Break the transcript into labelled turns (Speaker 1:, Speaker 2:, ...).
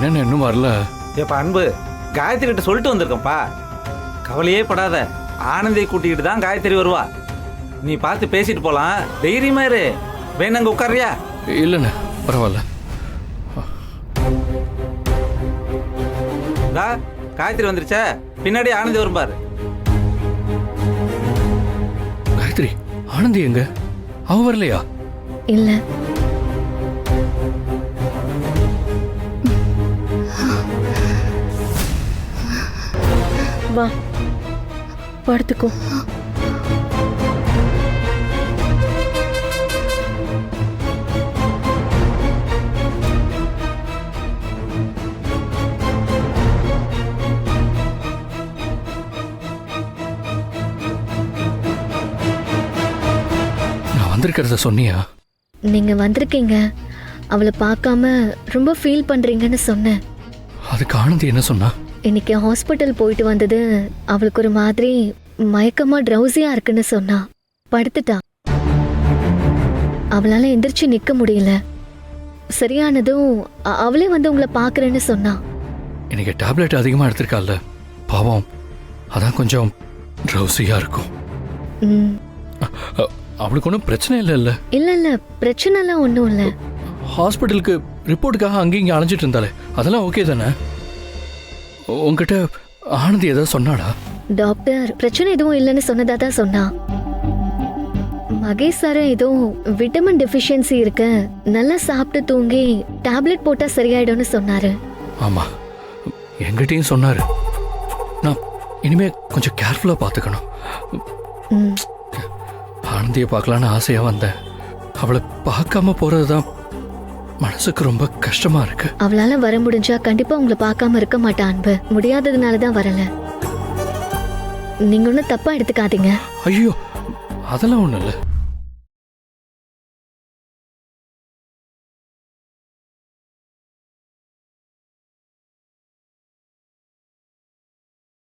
Speaker 1: என்னன்னு இன்னும் வரல.
Speaker 2: ஏப்பா அன்பு, காயத்ரி கிட்ட சொல்லிட்டு வந்திருக்கேன்ப்பா. கவலையே படாத, ஆனந்தியை கூட்டிக்கிட்டு தான் காயத்ரி வருவா. நீ பார்த்து பேசிட்டு போலாம். தைரியமா இரு. வேணாங்க உட்காரியா?
Speaker 1: இல்லைண்ணே, பரவாயில்ல.
Speaker 2: காயத்ரி வந்துருச்சா? பின்னாடி ஆனந்தி வரும் பாரு.
Speaker 1: காயத்ரி, ஆனந்தி எங்க? அவ வரலையா?
Speaker 3: இல்ல. வா படுத்துக்கோ.
Speaker 1: நான் வந்திருக்கிறத சொன்னியா?
Speaker 3: நீங்க வந்திருக்கீங்க, அவளை பார்க்காம ரொம்ப ஃபீல் பண்றீங்கன்னு சொன்னேன்.
Speaker 1: அதுக்கு ஆனந்தி என்ன சொன்னா?
Speaker 3: இன்னைக்கு ஹாஸ்பிட்டல் போயிட்டு வந்தது அவளுக்கு ஒரு மாதிரி மயக்கமா ட்ரௌசியா இருக்குன்னு சொன்னா. படுத்துட்டா. அவளால எந்திரிச்சு நிக்க முடியல. சரியானதும் அவளே வந்து உங்களை பாக்குறேன்னு சொன்னா.
Speaker 1: இன்னைக்கு டேப்லெட் அதிகமா எடுத்திருக்கால, பாவம், அதான் கொஞ்சம் ட்ரௌசியா இருக்கும்.
Speaker 3: ம்.
Speaker 1: அவளுக்கு ஒன்றும் பிரச்சனை இல்லை. இல்லை
Speaker 3: இல்ல இல்ல, பிரச்சனை எல்லாம் ஒன்றும் இல்லை.
Speaker 1: ஹாஸ்பிட்டலுக்கு ரிப்போர்ட்டுக்காக அங்கேயும் இங்கே அலைஞ்சிட்டு இருந்தாலே, அதெல்லாம் ஓகே தானே? உங்ககிட்ட ஆனந்தி ஏதாவது சொன்னாடா?
Speaker 3: டாக்டர் பிரச்சனை எதுவும் இல்லைன்னு சொன்னதா தான் சொன்னா. மகேஷ் சார் ஏதோ விட்டமின் டெஃபிஷியன்சி இருக்கு, நல்லா சாப்பிட்டு தூங்கி டேப்லெட் போட்டா சரியாயிடும்னு சொன்னாரு.
Speaker 1: ஆமா, என்கிட்டயும் சொன்னாரு. நான் இனிமே கொஞ்சம் கேர்ஃபுல்லா பார்த்துக்கணும்.
Speaker 3: ம்.
Speaker 1: ஆனந்தியை பார்க்கலான்னு ஆசையா வந்தேன். அவளை பார்க்காம போறதுதான் மனசுக்கு ரொம்ப கஷ்டமா இருக்கு.
Speaker 3: அவளால வர முடிஞ்சா கண்டிப்பா உங்களை பார்க்காம இருக்க மாட்டா அன்பு. முடியாததுனாலதான் வரல. நீங்க ஒன்னும் தப்பா எடுத்துக்காதீங்க.
Speaker 1: ஐயோ, அதெல்லாம் ஒண்ணும் இல்லை.